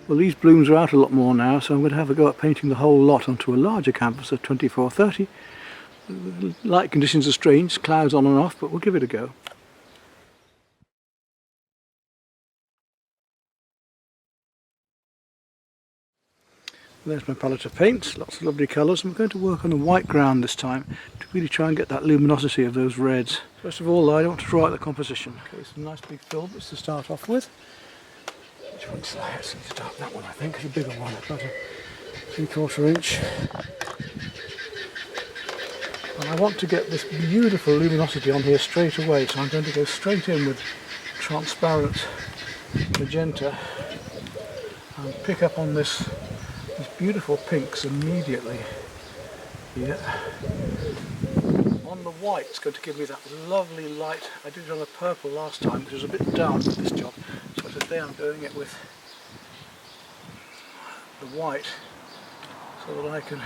Well, these blooms are out a lot more now, so I'm going to have a go at painting the whole lot onto a larger canvas of 24-30. Light conditions are strange, clouds on and off, but we'll give it a go. There's my palette of paints, lots of lovely colours. I'm going to work on a white ground this time to really try and get that luminosity of those reds. First of all, I want to draw out the composition. Okay, some nice big filbers to start off with. Which one should I actually start? That one, I think. It's a bigger one, about a 3/4 inch. And I want to get this beautiful luminosity on here straight away, so I'm going to go straight in with transparent magenta and pick up on these beautiful pinks immediately here. On the white, it's going to give me that lovely light. I did it on the purple last time, which was a bit dark for this job, so today I'm doing it with the white so that I can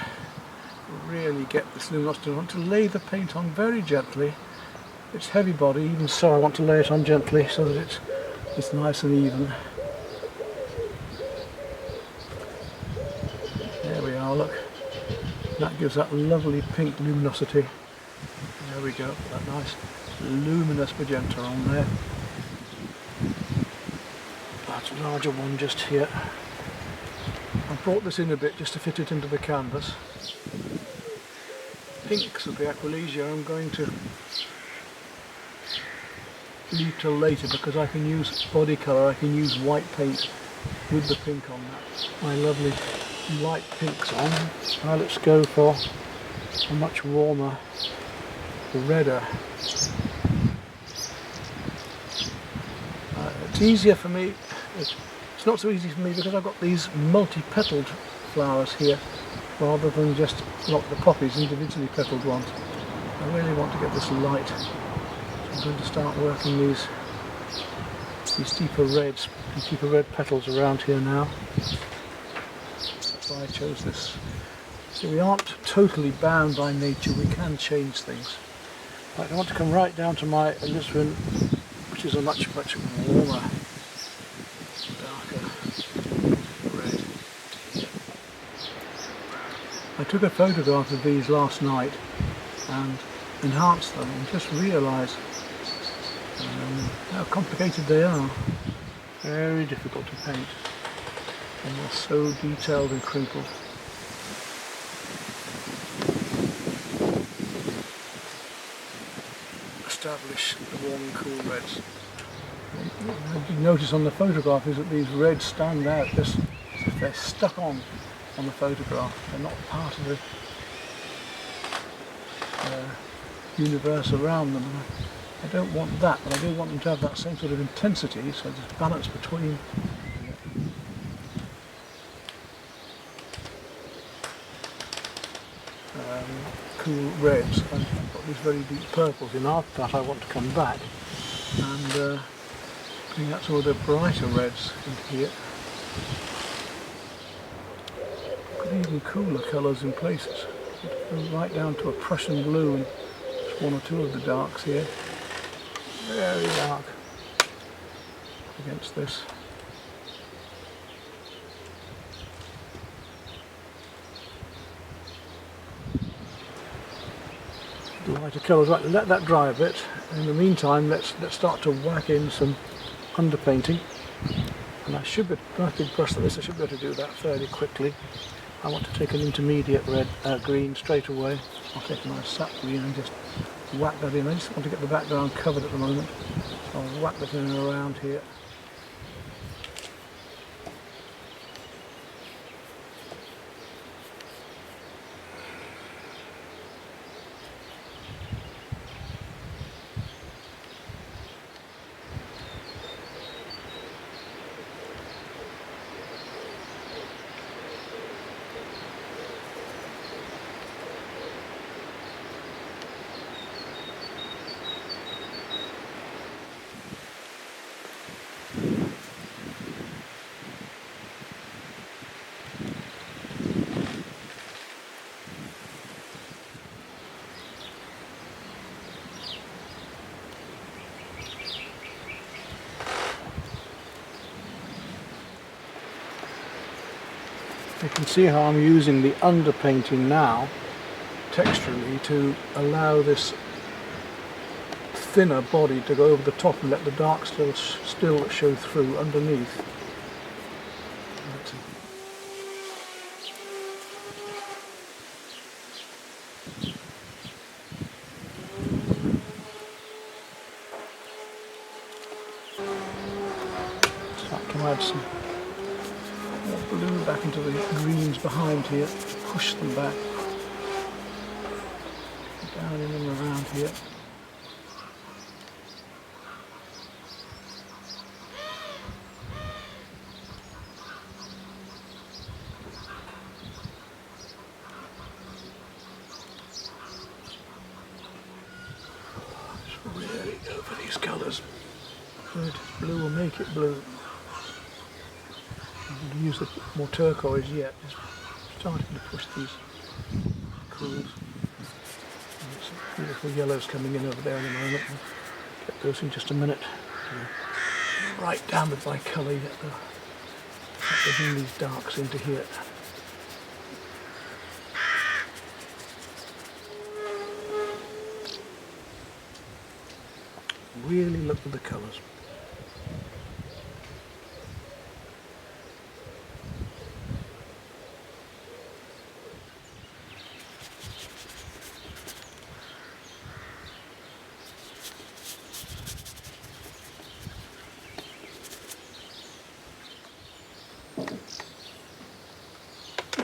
really get this luminosity. I want to lay the paint on very gently. It's heavy body, even so I want to lay it on gently so that it's nice and even. There we are, look. That gives that lovely pink luminosity. There we go, that nice luminous magenta on there. That's a larger one just here. I brought this in a bit just to fit it into the canvas. Pinks of the Acrylics I'm going to leave till later because I can use body colour, I can use white paint with the pink on that. My lovely light pinks on. Now let's go for a much warmer, redder. It's easier for me, it's not so easy for me because I've got these multi-petalled flowers here rather than just not the poppies, individually petalled ones. I really want to get this light, so I'm going to start working these deeper reds, these deeper red petals around here now. That's why I chose this. So we aren't totally bound by nature, we can change things. Right, I want to come right down to my alizarin, which is a much warmer, darker red. I took a photograph of these last night and enhanced them and just realised how complicated they are. Very difficult to paint and they're so detailed and crinkled. Establish the warm and cool reds. What you notice on the photograph is that these reds stand out, just they're stuck on the photograph, they're not part of the universe around them. I don't want that, but I do want them to have that same sort of intensity, so there's balance between. Cool reds, and I've got these very deep purples in after that. I want to come back and bring out some of the brighter reds into here. Got even cooler colours in places. Right down to a Prussian blue and just one or two of the darks here. Very dark against this. Lighter colours, right, let that dry a bit. In the meantime, let's start to whack in some underpainting. And I should be, nice big brush like this, I should be able to do that fairly quickly. I want to take an intermediate red, green straight away. I'll take a nice sap green and just whack that in. I just want to get the background covered at the moment. So I'll whack that in and around here. can see how I'm using the underpainting now, texturally, to allow this thinner body to go over the top and let the dark still show through underneath. Start to add some more blue back into the greens behind here, push them back, down in and around here. Really go for these colours. Good, blue will make it blue. I'm going to use the more turquoise yet. Just starting to push these cools. There's some beautiful yellows coming in over there in a moment. We'll get those in just a minute. Right down with my colour yet though. Bring these darks into here. Really look at the colours.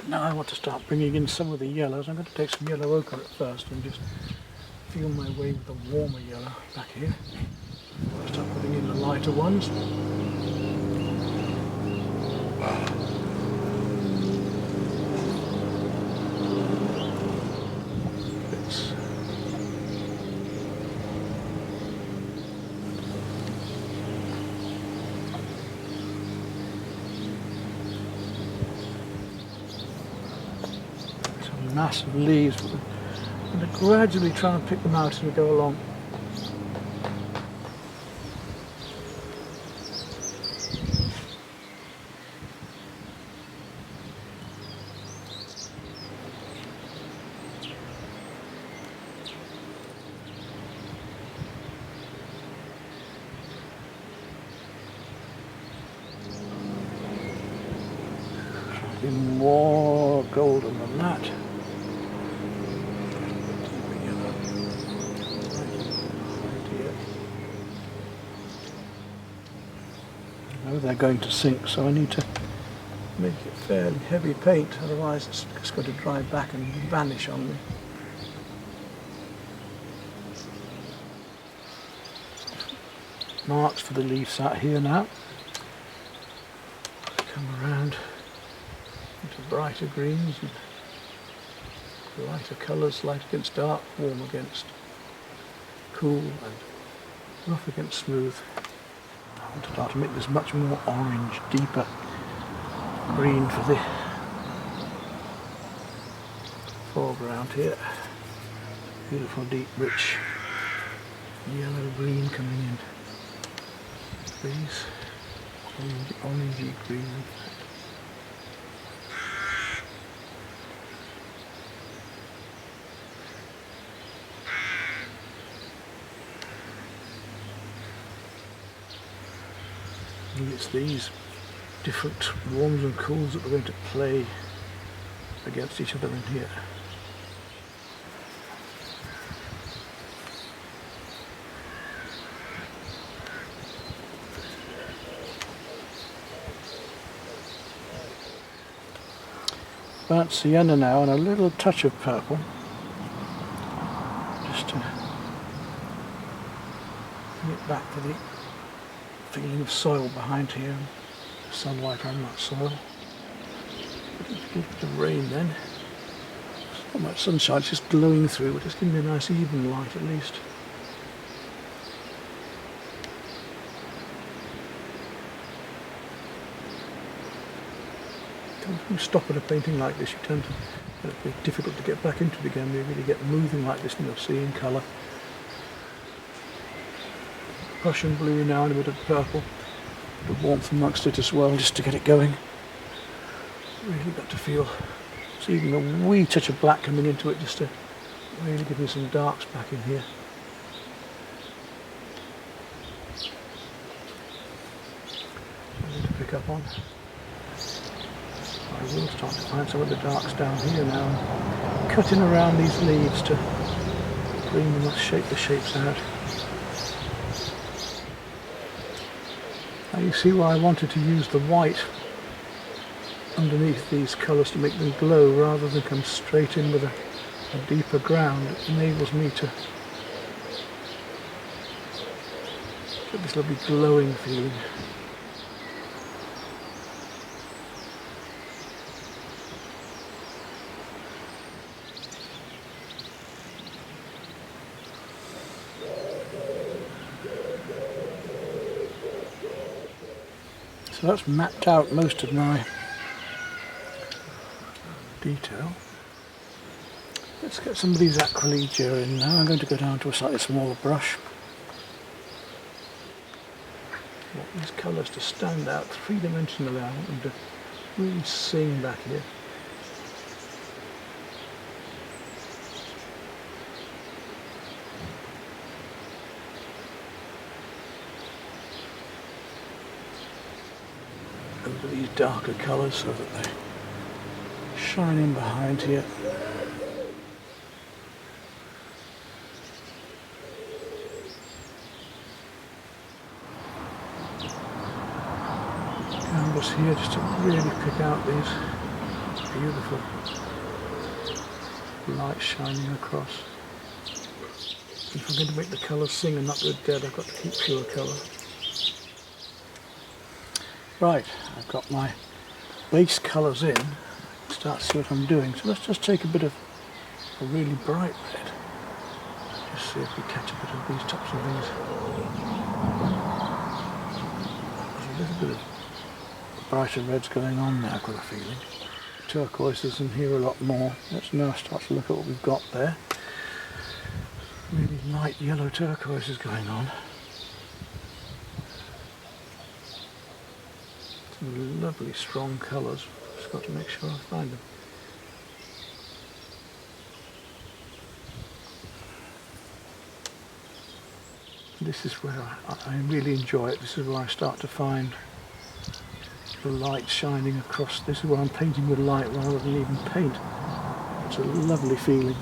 Now I want to start bringing in some of the yellows. I'm going to take some yellow ochre at first and just feel my way with the warmer yellow back here. I'll start putting in the lighter ones. Some massive leaves. I'm going to gradually try and pick them out as we go along. More golden than that. I know they're going to sink, so I need to make it fairly heavy paint, otherwise it's just going to dry back and vanish on me. Marks for the leaves out here now. Come around into brighter greens and lighter colours, light against dark, warm against cool, and rough against smooth. I want to start to make this much more orange, deeper green for the foreground here. Beautiful, deep, rich yellow green coming in. These orangey green. And it's these different warms and cools that we're going to play against each other in here. Burnt sienna now and a little touch of purple, just to bring it back to the feeling of soil behind here, sunlight on that soil. A little bit of rain then. It's not much sunshine, it's just glowing through, but it's giving me a nice even light at least. When you stop at a painting like this, you tend to get a bit difficult to get back into it again. You really get moving like this and you'll see in colour. Prussian blue now and a bit of purple, a bit of warmth amongst it as well, just to get it going. Really got to feel, it's even a wee touch of black coming into it just to really give me some darks back in here. Something to pick up on. I will start to find some of the darks down here now. Cutting around these leaves to bring them, shape the shapes out. Now you see why I wanted to use the white underneath these colours to make them glow rather than come straight in with a deeper ground. It enables me to get this lovely glowing feeling. So that's mapped out most of my detail. Let's get some of these acrylics in now. I'm going to go down to a slightly smaller brush. I want these colours to stand out three-dimensionally. I want them to really sing back here. Over these darker colours so that they shine in behind here. Canvas here just to really pick out these beautiful lights shining across. If I'm going to make the colours sing and not go dead, I've got to keep pure colour. Right, I've got my base colours in. Start to see what I'm doing. So let's just take a bit of a really bright red. Just see if we catch a bit of these types of things. There's a little bit of brighter reds going on now, I've got a feeling. Turquoises in here a lot more. Let's now start to look at what we've got there. Really light yellow turquoises going on. Some lovely strong colours. Just got to make sure I find them. This is where I really enjoy it. This is where I start to find the light shining across. This is where I'm painting with light rather than even paint. It's a lovely feeling.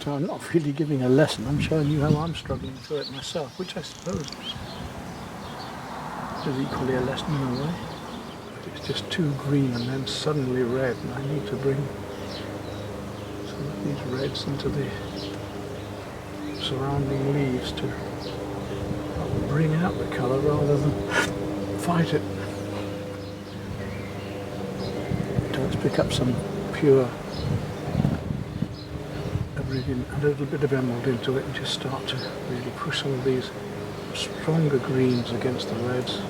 So I'm not really giving a lesson, I'm showing you how I'm struggling through it myself, which I suppose is equally a lesson in a way. But it's just too green and then suddenly red, and I need to bring some of these reds into the surrounding leaves to help bring out the colour rather than fight it. So let's pick up some pure Viridian, a little bit of emerald into it, and just start to really push some of these stronger greens against the reds.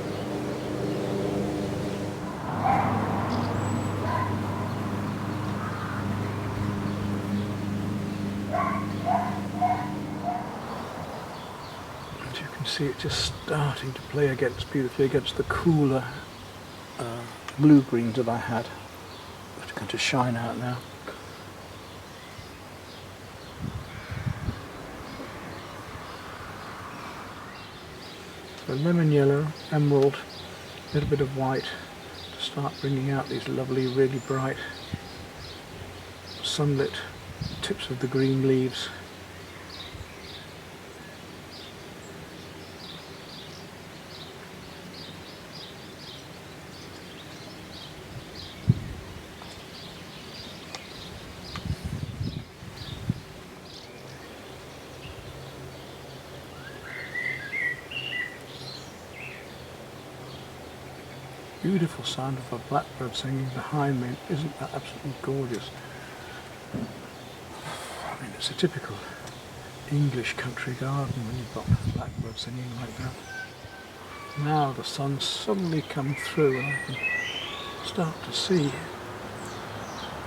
As you can see, it's just starting to play beautifully against the cooler blue greens that I had, which are going to shine out now. So lemon yellow, emerald, little bit of white to start bringing out these lovely, really bright sunlit tips of the green leaves. Beautiful sound of a blackbird singing behind me. Isn't that absolutely gorgeous? I mean, it's a typical English country garden when you've got blackbirds singing like that. Now the sun's suddenly come through and I can start to see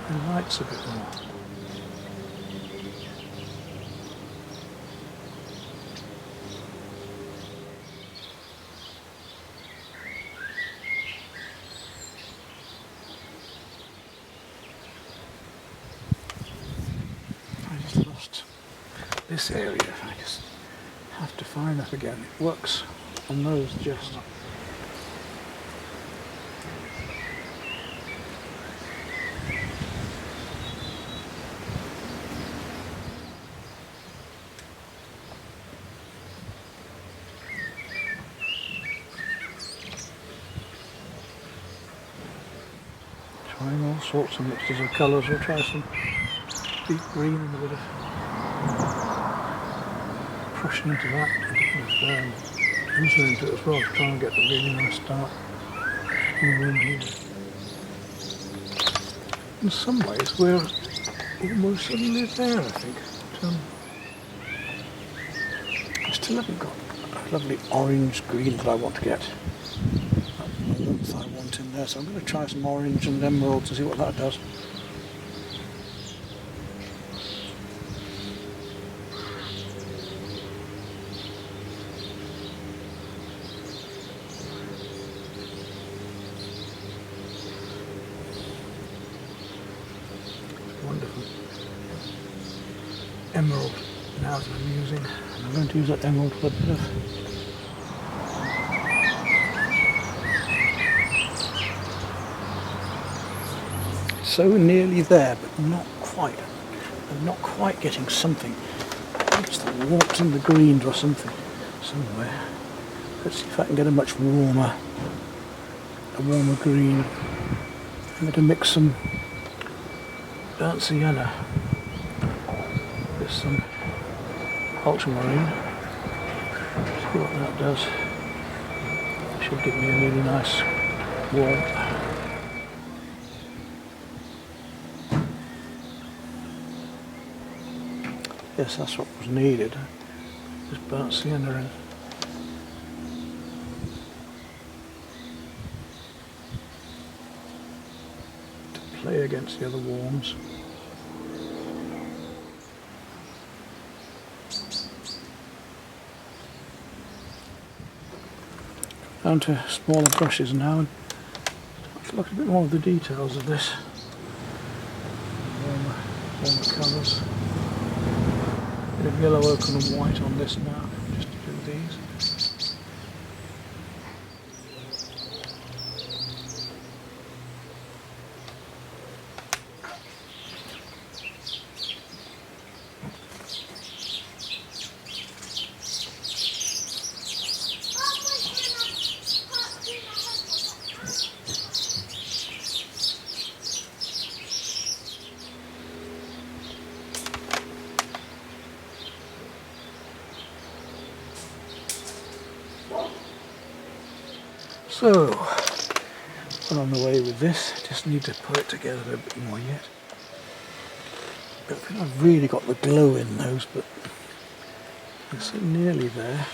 the lights a bit more. This area, I just have to find that again. It works on those just. Trying all sorts of mixtures of colours. We'll try some deep green and a bit of Prussian into that, into it as well to try and get a really nice dark green here. In some ways we're almost suddenly there, I think. But, I still haven't got a lovely orange green that I want to get. That's the warmth I want in there, so I'm going to try some orange and emerald to see what that does. Wonderful emerald now that I'm using, and I'm going to use that emerald for a bit of so nearly there, but not quite. I'm not quite getting something. It's the warmth in the greens or something somewhere. Let's see if I can get a much warmer green. I'm going to mix some burnt sienna with some ultramarine. See what that does. Should give me a really nice warmth. Yes, that's what was needed. Just burnt sienna in. To play against the other warms. Down to smaller brushes now and start to look at a bit more of the details of this. Warmer colours. Bit of yellow, ochre and white on this now, just to do these. So, well on the way with this, just need to put it together a bit more yet. I don't think I've really got the glow in those, but it's nearly there.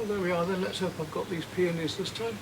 Well, there we are then. Let's hope I've got these peonies this time.